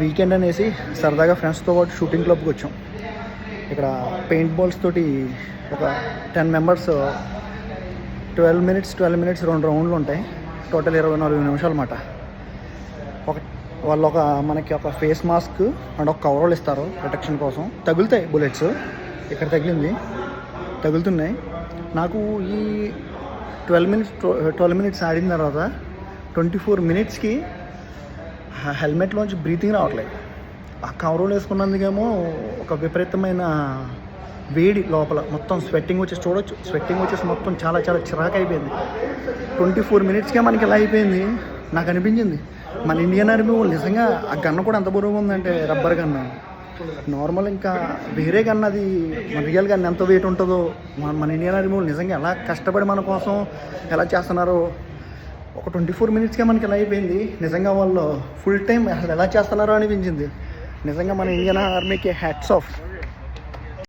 Weekend అనేసి సరదాగా ఫ్రెండ్స్తో పాటు షూటింగ్ క్లబ్కి వచ్చాం. ఇక్కడ పెయింట్ బాల్స్ తోటి ఒక 10 మెంబర్స్ 12 మినిట్స్ 2 రౌండ్లు ఉంటాయి. టోటల్ 24 నిమిషాలు అన్నమాట. వాళ్ళు మనకి ఒక ఫేస్ మాస్క్ అండ్ ఒక కవర్ ఇస్తారు ప్రొటెక్షన్ కోసం. తగులుతాయి బుల్లెట్స్, ఇక్కడ తగులుతున్నాయి. నాకు ఈ 12 మినిట్స్ ఆడిన తర్వాత 24 మినిట్స్కి హెల్మెట్లోంచి బ్రీతింగ్ రావట్లేదు. ఆ కవర్ వేసుకున్నందుకేమో ఒక విపరీతమైన వేడి లోపల, మొత్తం స్వెట్టింగ్ వచ్చేసి మొత్తం చాలా చాలా చిరాకు అయిపోయింది. 24 మినిట్స్కే మనకి ఇలా అయిపోయింది. నాకు అనిపించింది మన ఇండియన్ ఆర్మీ వాళ్ళు నిజంగా ఆ గన్న కూడా ఎంత బరువుగా ఉందంటే, రబ్బర్ గన్న నార్మల్, ఇంకా వేరే గన్న అది మన రియల్ గన్ ఎంత వెయిట్ ఉంటుందో. మన ఇండియన్ ఆర్మీ వాళ్ళు నిజంగా ఎలా కష్టపడి మన కోసం ఎలా చేస్తున్నారో. ఒక 24 మినిట్స్కే మనకి ఎలా అయిపోయింది. నిజంగా వాళ్ళు ఫుల్ టైం అసలు ఎలా చేస్తున్నారో అనిపించింది. నిజంగా మన ఇండియన్ ఆర్మీకి హ్యాట్స్ ఆఫ్.